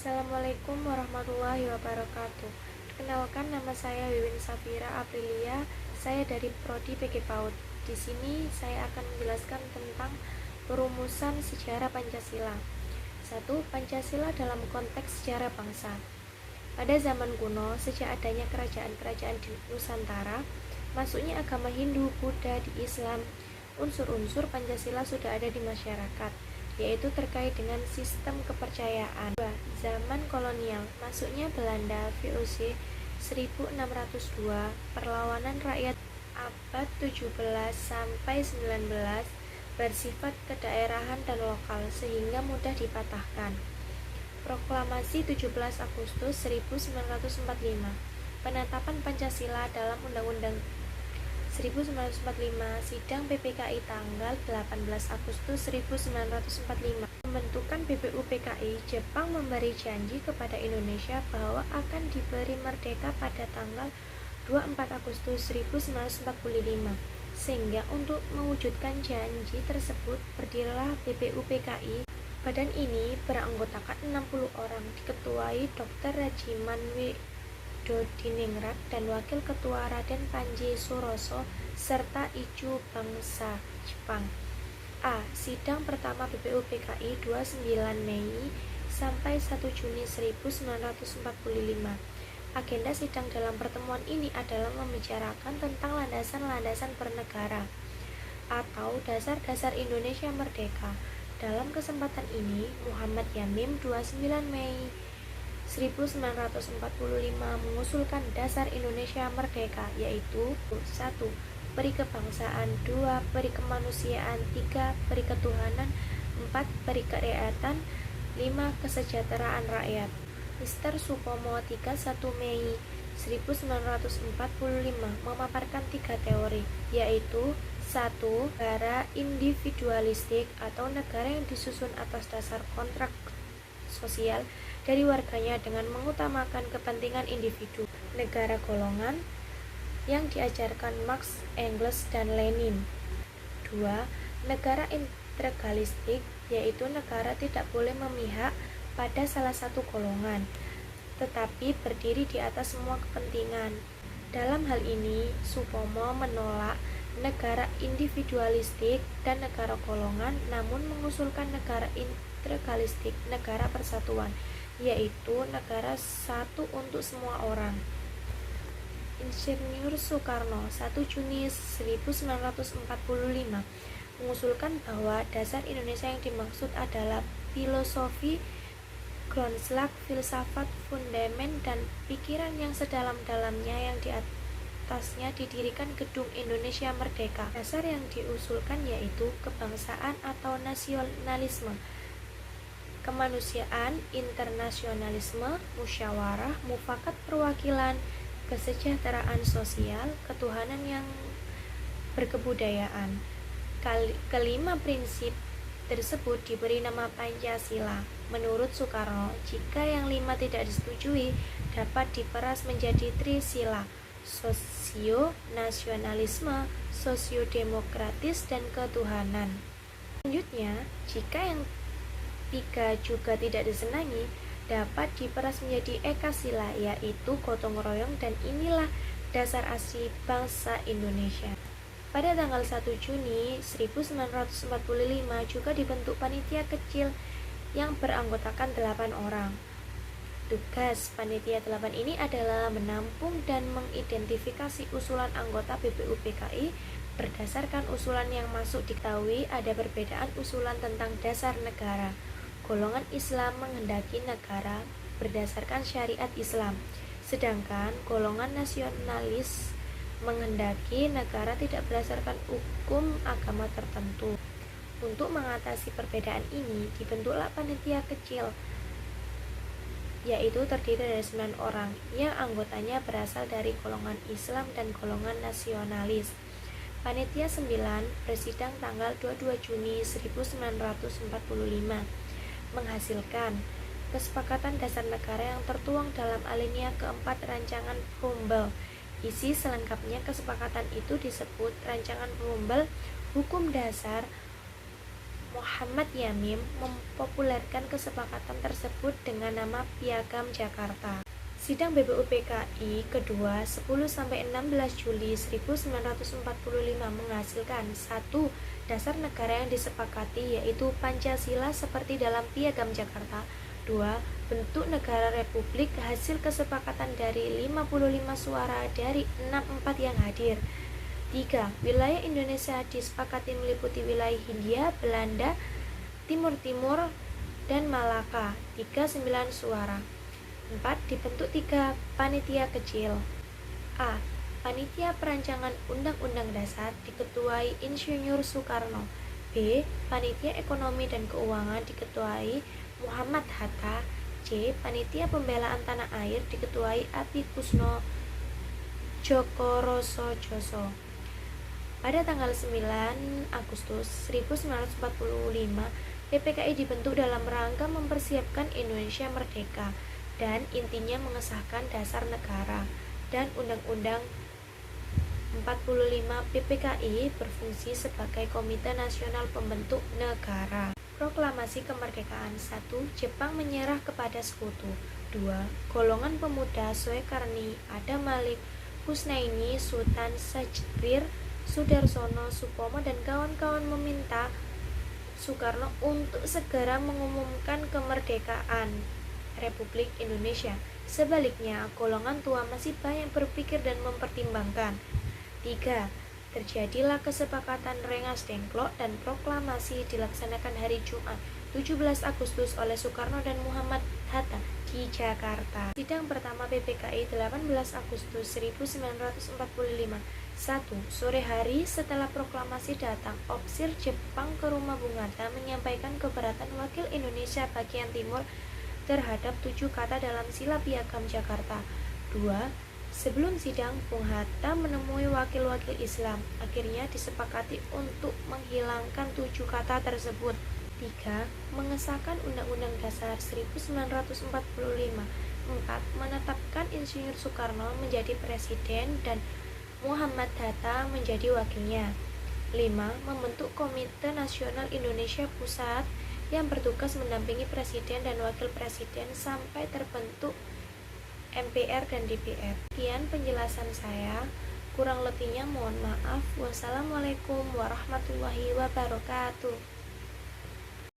Assalamualaikum warahmatullahi wabarakatuh. Perkenalkan, nama saya Wiwin Safira Aprilia. Saya dari Prodi PG PAUD. Di sini saya akan menjelaskan tentang perumusan sejarah Pancasila. 1. Pancasila dalam konteks sejarah bangsa. Pada zaman kuno, sejak adanya kerajaan-kerajaan di Nusantara, masuknya agama Hindu, Buddha, di Islam, unsur-unsur Pancasila sudah ada di masyarakat, yaitu terkait dengan sistem kepercayaan. 2. Zaman kolonial, masuknya Belanda, VOC 1602, perlawanan rakyat abad 17 sampai 19 bersifat kedaerahan dan lokal sehingga mudah dipatahkan. Proklamasi 17 Agustus 1945, penetapan Pancasila dalam Undang-Undang 1945, sidang PPKI tanggal 18 Agustus 1945. Pembentukan BPUPKI, Jepang memberi janji kepada Indonesia bahwa akan diberi merdeka pada tanggal 24 Agustus 1945. Sehingga untuk mewujudkan janji tersebut, berdirilah BPUPKI. Badan ini beranggotakan 60 orang, diketuai Dr. Rajiman Dodiningrat dan Wakil Ketua Raden Panji Suroso serta Ichu bangsa Jepang. A. Sidang pertama BPUPKI 29 Mei sampai 1 Juni 1945. Agenda sidang dalam pertemuan ini adalah membicarakan tentang landasan-landasan bernegara atau dasar-dasar Indonesia merdeka. Dalam kesempatan ini, Muhammad Yamim 29 Mei 1945 mengusulkan dasar Indonesia merdeka, yaitu 1. Peri kebangsaan, 2. Peri kemanusiaan, 3. Peri ketuhanan, 4. Peri kerakyatan, 5. Kesejahteraan rakyat. Mr. Supomo 31 Mei 1945 memaparkan 3 teori, yaitu 1. Negara individualistik atau negara yang disusun atas dasar kontrak sosial dari warganya dengan mengutamakan kepentingan individu. Negara golongan yang diajarkan Marx, Engels, dan Lenin. 2. Negara integralistik, yaitu negara tidak boleh memihak pada salah satu golongan, tetapi berdiri di atas semua kepentingan. Dalam hal ini, Supomo menolak negara individualistik dan negara golongan, namun mengusulkan negara integralistik, negara persatuan, yaitu negara satu untuk semua orang. Insinyur Soekarno 1 Juni 1945 mengusulkan bahwa dasar Indonesia yang dimaksud adalah filosofi, Grundslag, filsafat, fundamen, dan pikiran yang sedalam-dalamnya yang di atasnya didirikan Gedung Indonesia Merdeka. Dasar yang diusulkan yaitu kebangsaan atau nasionalisme, kemanusiaan, internasionalisme, musyawarah, mufakat perwakilan, kesejahteraan sosial, ketuhanan yang berkebudayaan. Kelima prinsip tersebut diberi nama Pancasila. Menurut Soekarno, jika yang 5 tidak disetujui, dapat diperas menjadi trisila: sosio-nasionalisme, sosio-demokratis, dan ketuhanan. Selanjutnya, jika yang 3 juga tidak disenangi, dapat diperas menjadi ekasila, yaitu gotong royong, dan inilah dasar asli bangsa Indonesia. Pada tanggal 1 Juni 1945 juga dibentuk panitia kecil yang beranggotakan 8 orang. Tugas panitia 8 ini adalah menampung dan mengidentifikasi usulan anggota BPUPKI berdasarkan usulan yang masuk. Diketahui ada perbedaan usulan tentang dasar negara. Golongan Islam menghendaki negara berdasarkan syariat Islam, sedangkan golongan nasionalis menghendaki negara tidak berdasarkan hukum agama tertentu. Untuk mengatasi perbedaan ini, dibentuklah panitia kecil, yaitu terdiri dari 9 orang, yang anggotanya berasal dari golongan Islam dan golongan nasionalis. Panitia 9 bersidang tanggal 22 Juni 1945, menghasilkan kesepakatan dasar negara yang tertuang dalam alinea keempat rancangan Preambel. Isi selengkapnya kesepakatan itu disebut rancangan Preambel Hukum Dasar Muhammad Yamim mempopulerkan kesepakatan tersebut dengan nama Piagam Jakarta. Sidang BPUPKI kedua 10-16 Juli 1945 menghasilkan 1. Dasar negara yang disepakati yaitu Pancasila seperti dalam Piagam Jakarta. 2. Bentuk negara republik hasil kesepakatan dari 55 suara dari 64 yang hadir. 3. Wilayah Indonesia disepakati meliputi wilayah Hindia, Belanda, Timur Timur, dan Malaka 39 suara. 4. Dibentuk 3 panitia kecil. A. Panitia Perancangan Undang-Undang Dasar diketuai Insinyur Soekarno. B. Panitia Ekonomi dan Keuangan diketuai Muhammad Hatta. C. Panitia Pembelaan Tanah Air diketuai Ati Kusno Jokorosojoso. Pada tanggal 9 Agustus 1945, PPKI dibentuk dalam rangka mempersiapkan Indonesia merdeka dan intinya mengesahkan dasar negara dan Undang-Undang 45. PPKI berfungsi sebagai Komite Nasional Pembentuk Negara. Proklamasi Kemerdekaan. 1. Jepang menyerah kepada sekutu. 2. Golongan pemuda Soekarni, Adam Malik, Husnaini, Sultan Syahrir, Sudarsono, Supomo, dan kawan-kawan meminta Soekarno untuk segera mengumumkan kemerdekaan Republik Indonesia. Sebaliknya, golongan tua masih banyak berpikir dan mempertimbangkan. 3. Terjadilah kesepakatan Rengas Dengklok dan proklamasi dilaksanakan hari Jumat 17 Agustus oleh Soekarno dan Muhammad Hatta di Jakarta. Sidang pertama PPKI 18 Agustus 1945. 1. Sore hari setelah proklamasi datang Opsir Jepang ke rumah Bung Hatta menyampaikan keberatan wakil Indonesia bagian timur terhadap 7 kata dalam sila Piagam Jakarta. 2. Sebelum sidang, Bung Hatta menemui wakil-wakil Islam. Akhirnya disepakati untuk menghilangkan 7 kata tersebut. 3. Mengesahkan Undang-Undang Dasar 1945. 4. Menetapkan Insinyur Soekarno menjadi presiden dan Muhammad Hatta menjadi wakilnya. 5. Membentuk Komite Nasional Indonesia Pusat yang bertugas mendampingi presiden dan wakil presiden sampai terbentuk MPR dan DPR. Sekian penjelasan saya. Kurang lebihnya mohon maaf. Wassalamualaikum warahmatullahi wabarakatuh.